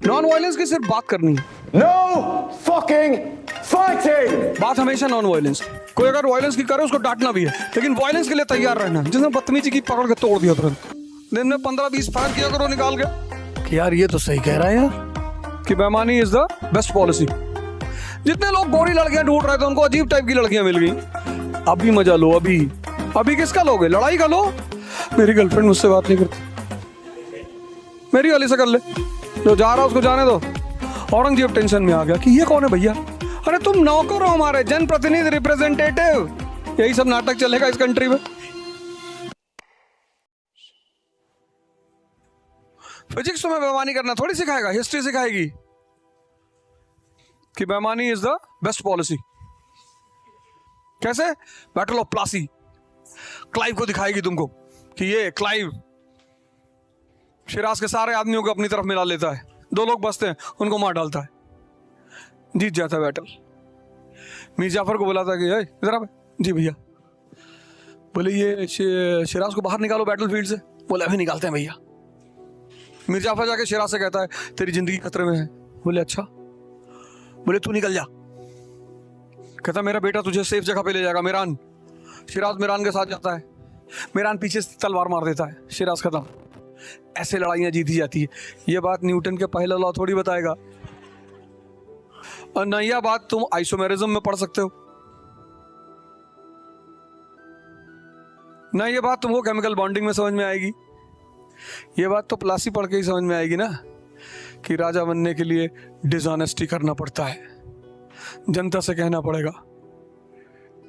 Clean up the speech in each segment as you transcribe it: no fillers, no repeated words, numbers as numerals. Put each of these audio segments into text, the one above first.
Non violence की सिर्फ बात करनी है, No fucking fighting! बात हमेशा नॉन वायलेंस। कोई अगर वायलेंस की करे उसको डांटना भी है, लेकिन वायलेंस के लिए तैयार रहना। जिसने बदतमीजी की पकड़ के तोड़ दिया तुरंत, दिन में 15-20 फायर किया करो निकाल के कि यार ये तो सही कह रहा है यार कि बेईमानी इज द बेस्ट पॉलिसी। जितने लोग गोरी लड़कियां ढूंढ रहे थे उनको अजीब टाइप की लड़कियां मिल गई। अभी मजा लो, अभी किसका लोगे? लड़ाई का लो। मेरी गर्लफ्रेंड मुझसे बात नहीं करती, मेरी वाली से कर ले, जो जा रहा उसको जाने दो। औरंगजेब टेंशन में आ गया कि ये कौन है भैया? अरे तुम नौकर हो हमारे, जनप्रतिनिधि, रिप्रेजेंटेटिव। यही सब नाटक चलेगा इस कंट्री में। फिजिक्स तुम्हें बेईमानी करना थोड़ी सिखाएगा, हिस्ट्री सिखाएगी कि बेईमानी इज द बेस्ट पॉलिसी। कैसे? बैटल ऑफ प्लासी क्लाइव को दिखाएगी तुमको कि ये क्लाइव शिराज के सारे आदमियों को अपनी तरफ मिला लेता है, 2 लोग बचते हैं, उनको मार डालता है, जीत जाता है बैटल। मीर जाफर को बोला था कि इधर आ। जी भैया। बोले ये शिराज को बाहर निकालो बैटलफील्ड से। बोले अभी निकालते हैं भैया। मीर जाफर जाके शिराज से कहता है तेरी जिंदगी खतरे में है। बोले अच्छा। बोले तू निकल जा। कहता मेरा बेटा तुझे सेफ जगह पे ले जाएगा, मिरान। शिराज मिरान के साथ जाता है, मिरान पीछे से तलवार मार देता है, शिराज खत्म। ऐसे लड़ाइयां जीती जाती है। ये बात न्यूटन के पहला लॉ थोड़ी बताएगा, और न यह बात तुम आइसोमेरिज्म में पढ़ सकते हो, ना ये बात तुमको केमिकल बॉन्डिंग में समझ में आएगी। ये बात तो प्लासी पढ़ के ही समझ में आएगी ना कि राजा बनने के लिए डिसऑनेस्टी करना पड़ता है। जनता से कहना पड़ेगा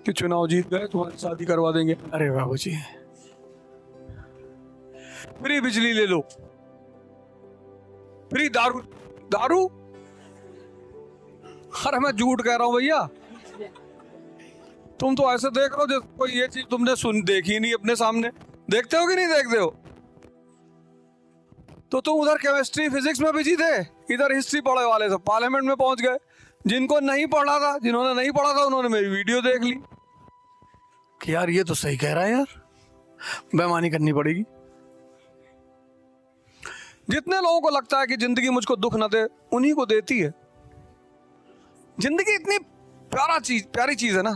कि चुनाव जीत गए तुम्हारी शादी करवा देंगे। अरे बाबू जी, फ्री बिजली ले लो, फ्री दारू। अरे मैं झूठ कह रहा हूं भैया, तुम तो ऐसे देख रहे हो जैसे कोई ये चीज तुमने देखी नहीं अपने सामने। देखते हो कि नहीं देखते हो? तो तुम उधर केमिस्ट्री फिजिक्स में बिजी थे, इधर हिस्ट्री पढ़े वाले सब पार्लियामेंट में पहुंच गए। जिनको नहीं पढ़ा था, जिन्होंने नहीं पढ़ा था, उन्होंने मेरी वीडियो देख ली कि यार ये तो सही कह रहा है यार, बेईमानी करनी पड़ेगी। जितने लोगों को लगता है कि जिंदगी मुझको दुख न दे, उन्हीं को देती है। जिंदगी इतनी प्यारी चीज है ना,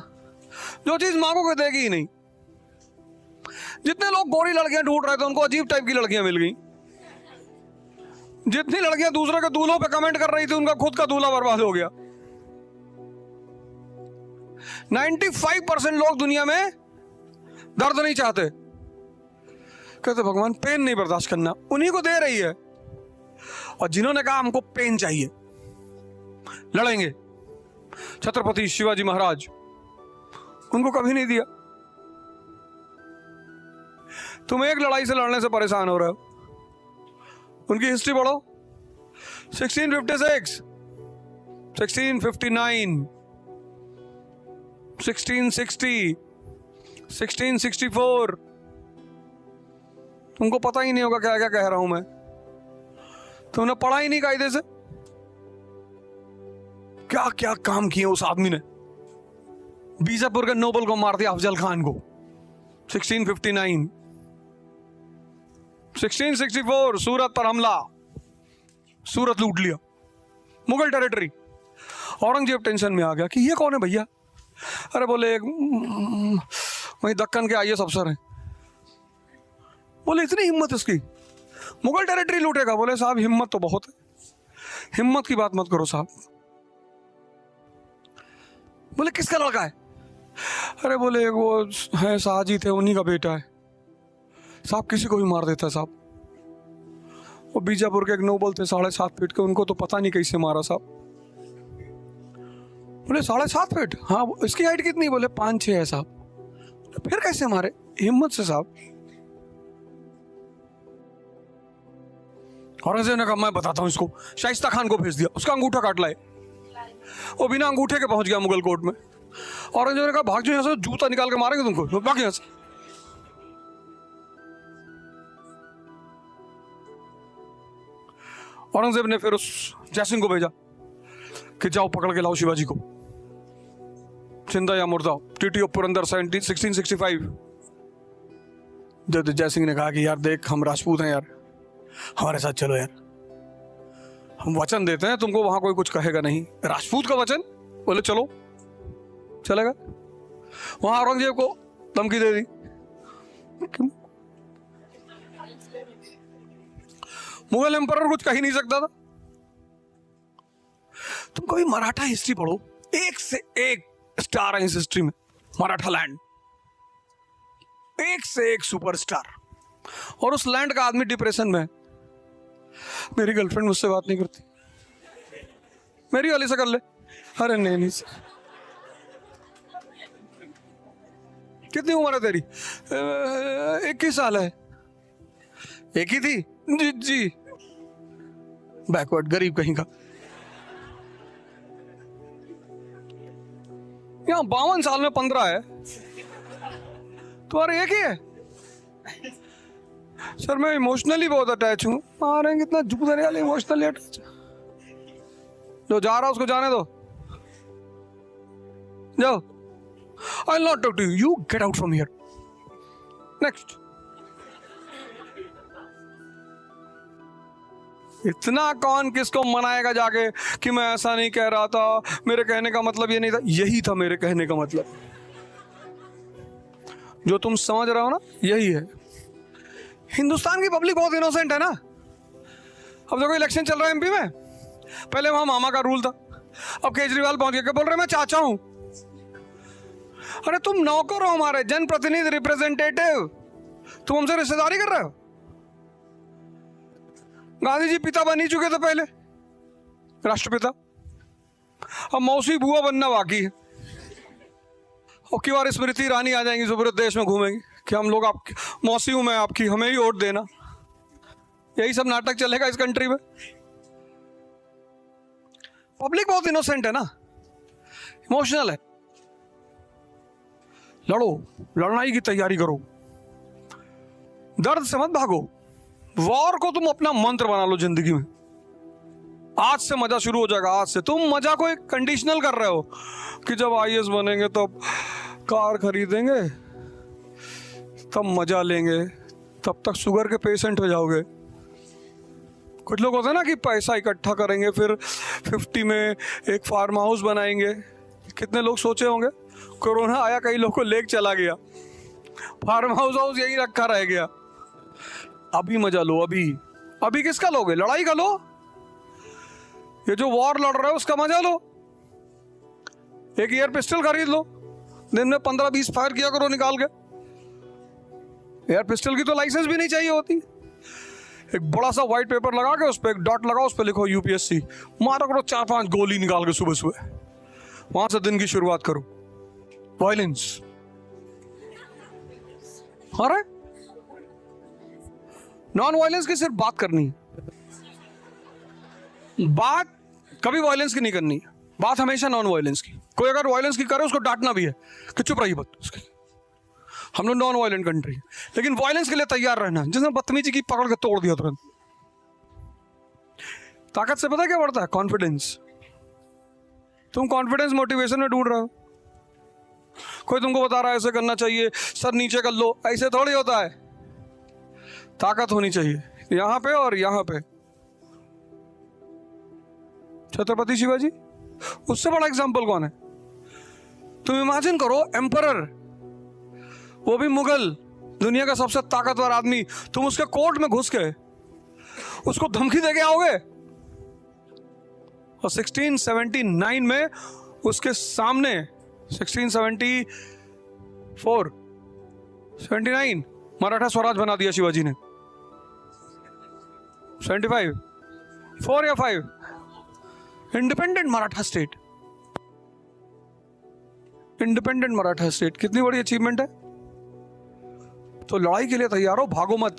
जो चीज मांगोगे देगी ही नहीं। जितने लोग गोरी लड़कियां ढूंढ रहे थे उनको अजीब टाइप की लड़कियां मिल गई। जितनी लड़कियां दूसरे के दूल्हों पे कमेंट कर रही थी, उनका खुद का दूल्हा बर्बाद हो गया। 95% लोग दुनिया में दर्द नहीं चाहते, कहते भगवान पेन नहीं बर्दाश्त करना, उन्हीं को दे रही है। और जिन्होंने कहा हमको पेन चाहिए, लड़ेंगे, छत्रपति शिवाजी महाराज, उनको कभी नहीं दिया। तुम एक लड़ाई से लड़ने से परेशान हो रहे हो, उनकी हिस्ट्री पढ़ो। 1656, 1659, 1660, 1664। तुमको पता ही नहीं होगा क्या क्या कह रहा हूं मैं, तुमने पढ़ा ही नहीं कायदे से। क्या क्या काम किए उस आदमी ने। बीजापुर के नोबल को मार दिया, अफजल खान को 1659। 1664 सूरत पर हमला, सूरत लूट लिया, मुगल टेरिटरी। औरंगजेब टेंशन में आ गया कि ये कौन है भैया? अरे बोले वही दक्कन के आईएएस अफसर हैं। बोले इतनी हिम्मत इसकी, मुगल टेरिटरी लूटेगा? बोले साहब हिम्मत तो बहुत है, हिम्मत की बात मत करो साहब। बोले किसका लड़का है? अरे बोले वो है शाहजी थे, उन्हीं का बेटा है साहब, किसी को भी मार देता है साहब। वो बीजापुर के एक नोबल थे 7.5 फीट के, उनको तो पता नहीं कैसे मारा साहब। बोले 7.5 फीट? हाँ। इसकी हाइट कितनी? बोले 5-6 है साहब। फिर कैसे मारे? हिम्मत से साहब। औरंगजेब ने कहा मैं बताता हूं इसको। शाइस्ता खान को भेज दिया, उसका अंगूठा काट लाए। वो बिना अंगूठे के पहुंच गया मुगल कोर्ट में। औरंगजेब ने कहा भाग जाओ यहाँ से, जूता निकाल के मारेंगे तुमको, भाग यहाँ से। औरंगजेब ने फिर उस जयसिंह को भेजा कि जाओ पकड़ के लाओ शिवाजी को, जिंदा या मुर्दा। Treaty of Purandar 1665। जयसिंह ने कहा कि यार देख हम राजपूत हैं यार, हमारे साथ चलो यार। वचन देते हैं तुमको वहां कोई कुछ कहेगा नहीं। राजपूत का वचन, बोले चलो, चलेगा। वहां औरंगजेब को धमकी दे दी, मुगल एम्परर कुछ कह ही नहीं सकता था। तुम कभी मराठा हिस्ट्री पढ़ो, एक से एक स्टार है इस हिस्ट्री में। मराठा लैंड एक से एक सुपरस्टार, और उस लैंड का आदमी डिप्रेशन में है। मेरी गर्लफ्रेंड मुझसे बात नहीं करती, मेरी वाली से कर ले। अरे नहीं सर, कितनी उम्र है तेरी? 21 साल है। एक ही थी? जी। बैकवर्ड गरीब कहीं का। यहाँ 52 साल में 15 है, तुम्हारे एक ही है? सर मैं इमोशनली बहुत अटैच हूँ। अरे कितना झूठ है, इमोशनली अटैच। जो जा रहा उसको जाने दो, जाओ। I'll not talk to you. You get out from here. Next. इतना कौन किसको मनाएगा जाके कि मैं ऐसा नहीं कह रहा था, मेरे कहने का मतलब ये नहीं था। यही था मेरे कहने का मतलब, जो तुम समझ रहे हो ना, यही है। हिंदुस्तान की पब्लिक बहुत इनोसेंट है ना। अब देखो इलेक्शन चल रहा है एमपी में, पहले वहां मामा का रूल था, अब केजरीवाल पहुंच गया, बोल रहे मैं चाचा हूं। अरे तुम नौकर हो हमारे, जनप्रतिनिधि, रिप्रेजेंटेटिव, तुम हमसे रिश्तेदारी कर रहे हो। गांधी जी पिता बन ही चुके थे पहले, राष्ट्रपिता। अब मौसी बुआ बनना बाकी है। और की बार स्मृति ईरानी आ जाएंगी, पूरे देश में घूमेंगी कि हम लोग आपकी मौसी हूं मैं आपकी, हमें ही वोट देना। यही सब नाटक चलेगा इस कंट्री में। पब्लिक बहुत इनोसेंट है ना, इमोशनल है। लड़ो, लड़ाई की तैयारी करो, दर्द से मत भागो। वॉर को तुम अपना मंत्र बना लो जिंदगी में। आज से मजा शुरू हो जाएगा। आज से तुम मजा को एक कंडीशनल कर रहे हो कि जब आईएएस बनेंगे तब कार खरीदेंगे, तब मजा लेंगे, तब तक शुगर के पेशेंट हो जाओगे। कुछ लोग होते हैं ना कि पैसा इकट्ठा करेंगे, फिर 50 में एक फार्म हाउस बनाएंगे। कितने लोग सोचे होंगे, कोरोना आया कई लोग को लेके चला गया, फार्म हाउस यही रखा रह गया। अभी मजा लो, अभी किसका लोगे? लड़ाई का लो। ये जो वॉर लड़ रहे हो उसका मजा लो। एक एयर पिस्टल खरीद लो, दिन में 15-20 फायर किया करो निकाल के। एयर पिस्टल की तो लाइसेंस भी नहीं चाहिए होती। एक बड़ा सा व्हाइट पेपर लगा के उस पर एक डॉट लगाओ, उस पर लिखो यूपीएससी, मारा करो 4-5 गोली निकाल के सुबह सुबह। वहां से दिन की शुरुआत करो। वायलेंस, अरे नॉन वायलेंस की सिर्फ बात करनी है, बात कभी वायलेंस की नहीं करनी है, बात हमेशा नॉन वायलेंस की। कोई अगर वायलेंस की करे उसको डांटना भी है कि चुप रही बात उसकी। हम लोग नॉन वायलेंट कंट्री है, लेकिन वायलेंस के लिए तैयार रहना। जिसने बदतमीजी की पकड़ के तोड़ दिया तुरंत। ताकत से पता क्या बढ़ता है? कॉन्फिडेंस। तुम कॉन्फिडेंस मोटिवेशन में ढूंढ रहे हो, कोई तुमको बता रहा है ऐसे करना चाहिए, सर नीचे कर लो, ऐसे थोड़ी होता है। ताकत होनी चाहिए यहां पे और यहां पे। छत्रपति शिवाजी, उससे बड़ा एग्जाम्पल कौन है? तुम इमेजिन करो, एम्परर, वो भी मुगल, दुनिया का सबसे ताकतवर आदमी, तुम उसके कोर्ट में घुस के उसको धमकी देके आओगे। और 1679 में उसके सामने 1679 मराठा स्वराज बना दिया शिवाजी ने। 75 4 या 5 independent Maratha state, independent Maratha state कितनी बड़ी अचीवमेंट है। तो लड़ाई के लिए तैयार हो, भागो मत।